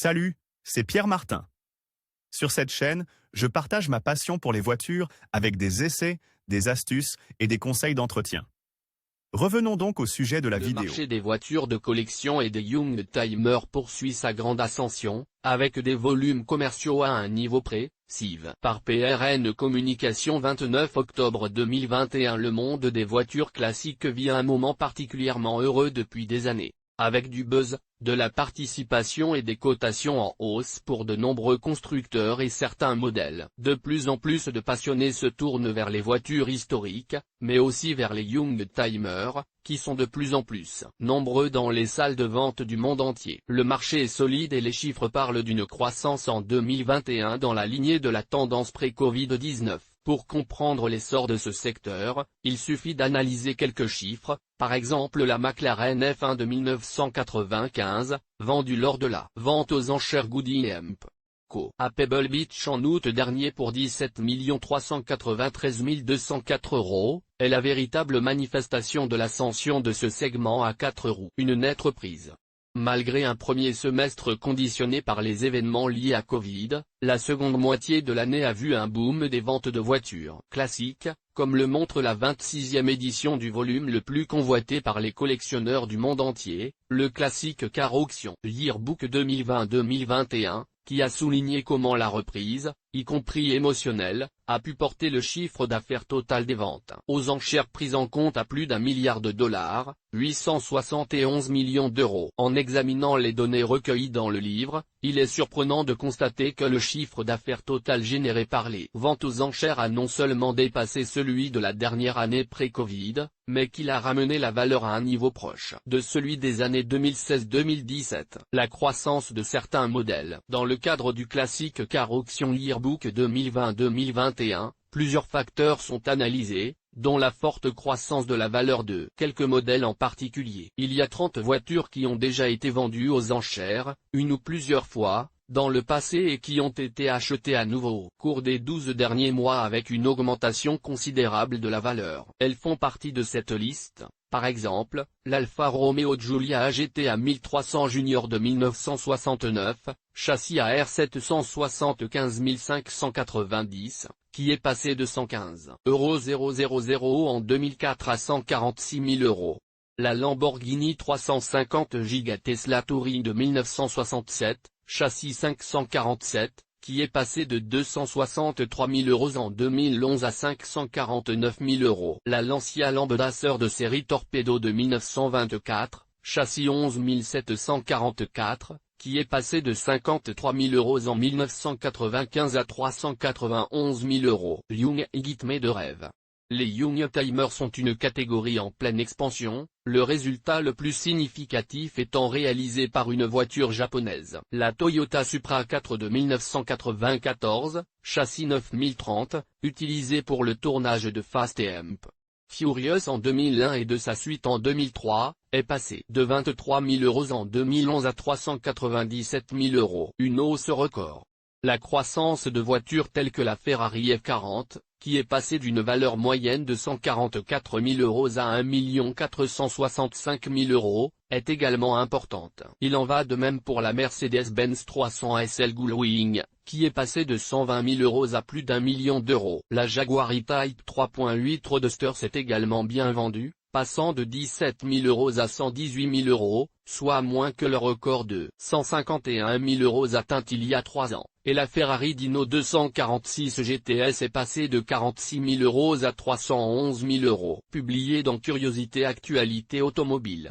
Salut, c'est Pierre Martin. Sur cette chaîne, je partage ma passion pour les voitures avec des essais, des astuces et des conseils d'entretien. Revenons donc au sujet de la Le vidéo. marché des voitures de collection et des Youngtimer poursuit sa grande ascension, avec des volumes commerciaux à un niveau précis. Par PRN Communication 29 octobre 2021, le monde des voitures classiques vit un moment particulièrement heureux depuis des années, avec du buzz, de la participation et des cotations en hausse pour de nombreux constructeurs et certains modèles. De plus en plus de passionnés se tournent vers les voitures historiques, mais aussi vers les Youngtimer, qui sont de plus en plus nombreux dans les salles de vente du monde entier. Le marché est solide et les chiffres parlent d'une croissance en 2021 dans la lignée de la tendance pré-Covid-19. Pour comprendre l'essor de ce secteur, il suffit d'analyser quelques chiffres, par exemple la McLaren F1 de 1995, vendue lors de la vente aux enchères Goodyear Co. à Pebble Beach en août dernier pour 17 393 204 €, est la véritable manifestation de l'ascension de ce segment à 4 roues. Une nette reprise. Malgré un premier semestre conditionné par les événements liés à Covid, la seconde moitié de l'année a vu un boom des ventes de voitures classiques, comme le montre la 26e édition du volume le plus convoité par les collectionneurs du monde entier, le classique Car Auction Yearbook 2020-2021, qui a souligné comment la reprise, y compris émotionnelle, a pu porter le chiffre d'affaires total des ventes aux enchères prises en compte à plus d'1 milliard de dollars, 871 millions d'euros. En examinant les données recueillies dans le livre, il est surprenant de constater que le chiffre d'affaires total généré par les ventes aux enchères a non seulement dépassé celui de la dernière année pré-Covid, mais qu'il a ramené la valeur à un niveau proche de celui des années 2016-2017. La croissance de certains modèles. Dans le cadre du classique Car Auction Yearbook 2020-2021, plusieurs facteurs sont analysés, dont la forte croissance de la valeur de quelques modèles en particulier. Il y a 30 voitures qui ont déjà été vendues aux enchères, une ou plusieurs fois, dans le passé et qui ont été achetées à nouveau au cours des 12 derniers mois avec une augmentation considérable de la valeur. Elles font partie de cette liste. Par exemple, l'Alfa Romeo Giulia AGT A1300 Junior de 1969, châssis AR 775 590, qui est passé de 115 000 en 2004 à 146 000 €. La Lamborghini 350 Giga Tesla Touring de 1967, châssis 547, qui est passé de 263 000 € en 2011 à 549 000 €. La Lancia Lambda de série Torpedo de 1924, châssis 11 744, qui est passé de 53 000 € en 1995 à 391 000 €. Youngtimer de rêve. Les Youngtimer sont une catégorie en pleine expansion, le résultat le plus significatif étant réalisé par une voiture japonaise. La Toyota Supra 4 de 1994, châssis 9030, utilisé pour le tournage de Fast and Furious en 2001 et de sa suite en 2003, est passé de 23 000 € en 2011 à 397 000 €. Une hausse record. La croissance de voitures telles que la Ferrari F40, qui est passée d'une valeur moyenne de 144 000 € à 1 465 000 €, est également importante. Il en va de même pour la Mercedes-Benz 300 SL Gullwing, qui est passée de 120 000 € à plus d'1 million d'euros. La Jaguar E-Type 3.8 Roadster s'est également bien vendue, passant de 17 000 € à 118 000 €, soit moins que le record de 151 000 € atteint il y a 3 ans. Et la Ferrari Dino 246 GTS est passée de 46 000 € à 311 000 €. Publié dans Curiosité Actualité Automobile.